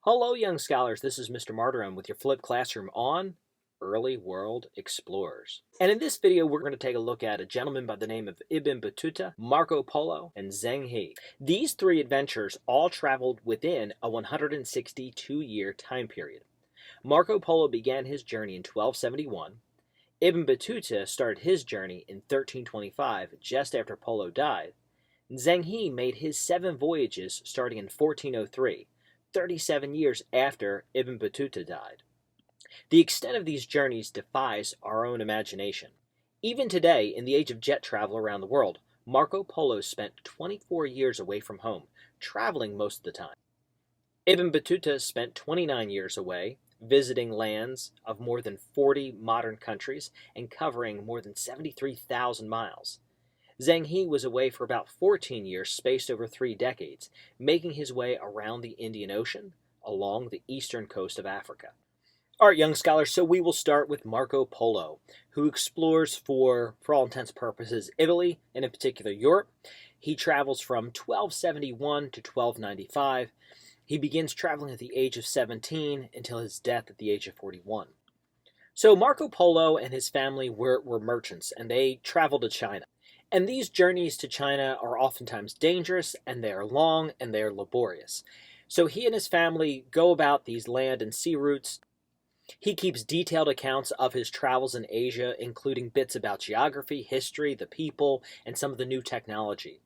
Hello, young scholars. This is Mr. Martyrum with your flipped classroom on early world explorers. And in this video, we're going to take a look at a gentleman by the name of Ibn Battuta, Marco Polo, and Zheng He. These three adventurers all traveled within a 162-year time period. Marco Polo began his journey in 1271. Ibn Battuta started his journey in 1325, just after Polo died. Zheng He made his 7 voyages starting in 1403. 37 years after Ibn Battuta died. The extent of these journeys defies our own imagination. Even today, in the age of jet travel around the world, Marco Polo spent 24 years away from home, traveling most of the time. Ibn Battuta spent 29 years away, visiting lands of more than 40 modern countries and covering more than 73,000 miles. Zheng He was away for about 14 years, spaced over 3 decades, making his way around the Indian Ocean along the eastern coast of Africa. All right, young scholars, so we will start with Marco Polo, who explores for all intents and purposes, Italy, and in particular Europe. He travels from 1271 to 1295. He begins traveling at the age of 17 until his death at the age of 41. So Marco Polo and his family were merchants, and they traveled to China. And these journeys to China are oftentimes dangerous, and they are long, and they are laborious. So he and his family go about these land and sea routes. He keeps detailed accounts of his travels in Asia, including bits about geography, history, the people, and some of the new technology.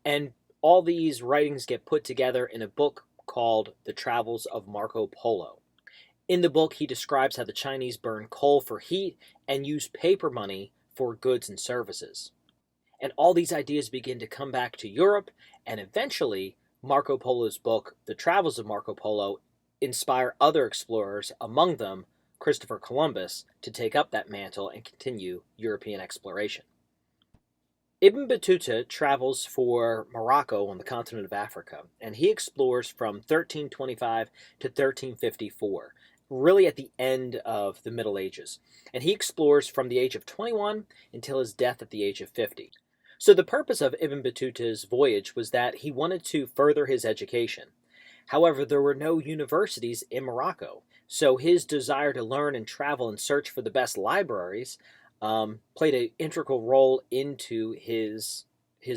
And all these writings get put together in a book called The Travels of Marco Polo. In the book, he describes how the Chinese burn coal for heat and use paper money for goods and services. And all these ideas begin to come back to Europe, and eventually Marco Polo's book, The Travels of Marco Polo, inspire other explorers, among them Christopher Columbus, to take up that mantle and continue European exploration. Ibn Battuta travels for Morocco on the continent of Africa, and he explores from 1325 to 1354, really at the end of the Middle Ages. And he explores from the age of 21 until his death at the age of 50. So the purpose of Ibn Battuta's voyage was that he wanted to further his education. However, there were no universities in Morocco, so his desire to learn and travel and search for the best libraries played an integral role into his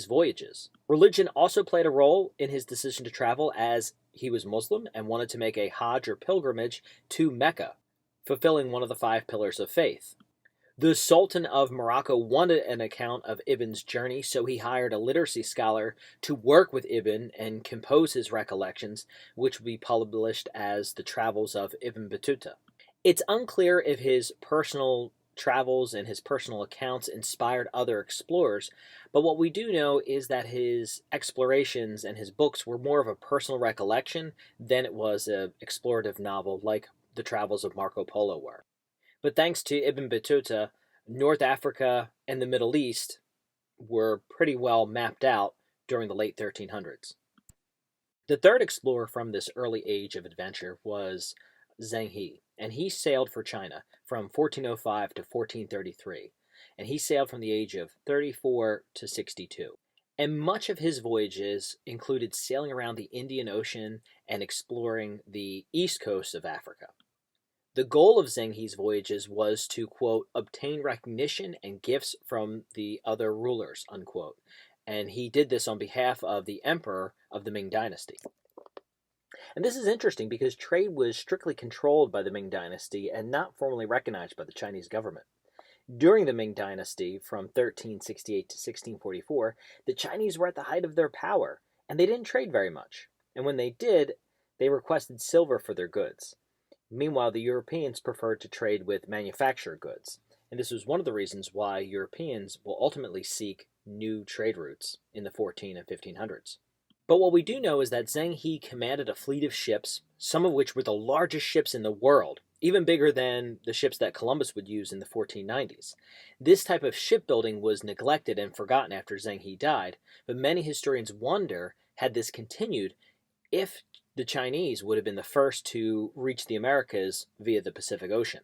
voyages. Religion also played a role in his decision to travel, as he was Muslim and wanted to make a Hajj or pilgrimage to Mecca, fulfilling one of the 5 pillars of faith. The Sultan of Morocco wanted an account of Ibn's journey, so he hired a literacy scholar to work with Ibn and compose his recollections, which would be published as The Travels of Ibn Battuta. It's unclear if his personal travels and his personal accounts inspired other explorers, but what we do know is that his explorations and his books were more of a personal recollection than it was an explorative novel like The Travels of Marco Polo were. But thanks to Ibn Battuta, North Africa and the Middle East were pretty well mapped out during the late 1300s. The third explorer from this early age of adventure was Zheng He, and he sailed for China from 1405 to 1433, and he sailed from the age of 34 to 62. And much of his voyages included sailing around the Indian Ocean and exploring the east coast of Africa. The goal of Zheng He's voyages was to, quote, obtain recognition and gifts from the other rulers, unquote. And he did this on behalf of the emperor of the Ming Dynasty. And this is interesting because trade was strictly controlled by the Ming Dynasty and not formally recognized by the Chinese government. During the Ming Dynasty, from 1368 to 1644, the Chinese were at the height of their power, and they didn't trade very much. And when they did, they requested silver for their goods. Meanwhile, the Europeans preferred to trade with manufactured goods, and this was one of the reasons why Europeans will ultimately seek new trade routes in the 14 and 1500s. But what we do know is that Zheng He commanded a fleet of ships, some of which were the largest ships in the world, even bigger than the ships that Columbus would use in the 1490s. This type of shipbuilding was neglected and forgotten after Zheng He died, but many historians wonder, had this continued, if the Chinese would have been the first to reach the Americas via the Pacific Ocean.